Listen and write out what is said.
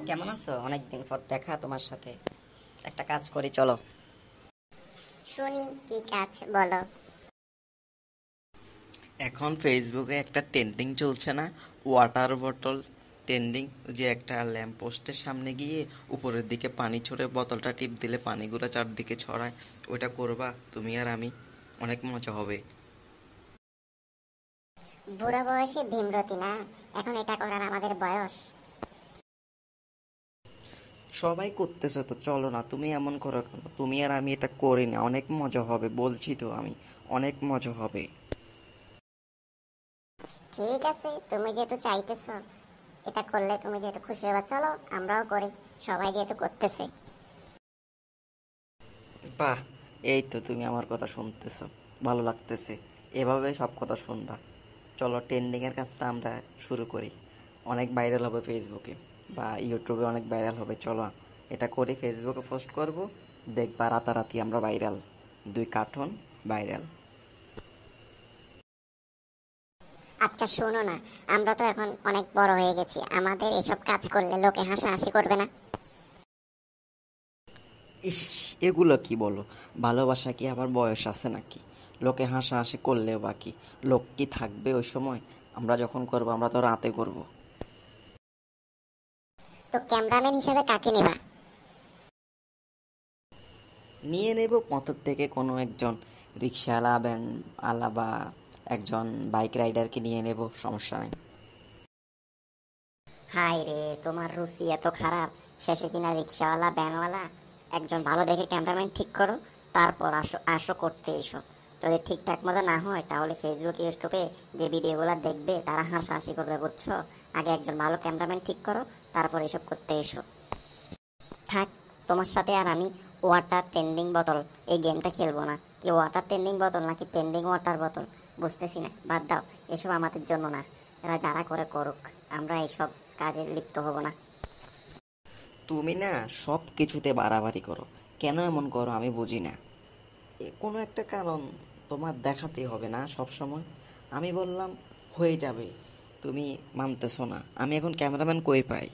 কেমন আছো? অনেকদিন পর দেখা তোমার সাথে। একটা কাজ করি, চলো। শুনি, কি কাজ বলো। এখন ফেসবুকে একটা ট্রেন্ডিং চলছে না, ওয়াটার বটল ট্রেন্ডিং, যে একটা ল্যাম্প পোস্টের সামনে গিয়ে উপরের দিকে পানি ছড়ে বোতলটা টিপ দিলে পানিগুলো চারদিকে ছড়ায়। ওইটা করবা তুমি আর আমি, অনেক মজা হবে। বুড়ো বয়সে ভীমরতি না, এখন এটা করার আমাদের বয়স? সবাই করতেছে তো, চলো না, তুমি এমন করো কেন? তুমি আর আমি এটা করি না, অনেক মজা হবে, বলছি তো আমি, অনেক মজা হবে। ঠিক আছে, তুমি যেহেতু চাইতেছো, এটা করলে তুমি যেহেতু খুশি হবা, চলো আমরাও করি। সবাই যেহেতু করতেছে। বাহ, এই তো তুমি আমার কথা শুনতেছো, ভালো লাগতেছে। এভাবে সব কথা শুনবা। চলো, ট্রেন্ডিংয়ের কাজটা আমরা শুরু করি। অনেক ভাইরাল হবে ফেসবুকে বা ইউটিউবে, অনেক ভাইরাল হবে। চলো এটা করি, ফেসবুকে পোস্ট করব, দেখবা রাতারাতি আমরা ভাইরাল। 2 cartoon viral. আচ্ছা শোনো না, আমরা তো এখন অনেক বড় হয়ে গেছি, আমাদের এসব কাজ করলে লোকে হাসাহাসি করবে না? ইস, এগুলো কি বলো? ভালোবাসা কি আবার বয়স আছে নাকি? লোকে হাসাহাসি করলেও বাকি, লোক কি থাকবে ওই সময়? আমরা যখন করব, আমরা তো রাতে করব। তো ক্যামেরাম্যান হিসেবে কাকে নেবা? নিয়ে নেব পথের থেকে কোনো একজন রিক্সাওয়ালা, ভ্যান আলা বা একজন বাইক রাইডারকে নিয়ে নেব, সমস্যা নেই। হাই রে, তোমার রুচি এত খারাপ, শেষে কিনা রিক্সাওয়ালা ভ্যানওয়ালা। একজন ভালো দেখে ক্যামেরাম্যান ঠিক করো, তারপর আসো আসো করতে এসো। যদি ঠিকঠাক মতো না হয় তাহলে ফেসবুক ইউটিউবে যে ভিডিওগুলো দেখবে তারা হাসাহাসি করবে, বুঝছো? আগে একজন ভালো ক্যামেরাম্যান ঠিক করো, তারপর এসব করতে এসো। থাক, তোমার সাথে আর আমি ওয়াটার ট্রেন্ডিং বোতল এই গেমটা খেলবো না। কি ওয়াটার ট্রেন্ডিং বোতল নাকি ট্রেন্ডিং ওয়াটার বোতল বুঝতেছি না, বাদ দাও। এসব আমাদের জন্য না, এরা যারা করে করুক, আমরা এইসব কাজে লিপ্ত হব না। তুমি না সব কিছুতে বাড়াবাড়ি করো, কেন এমন করো আমি বুঝি না। কোনো একটা কারণ তোমার দেখাতে হবে না সব সময়। আমি বললাম হয়ে যাবে, তুমি মানতেছো না। আমি এখন ক্যামেরাম্যান কই পাই?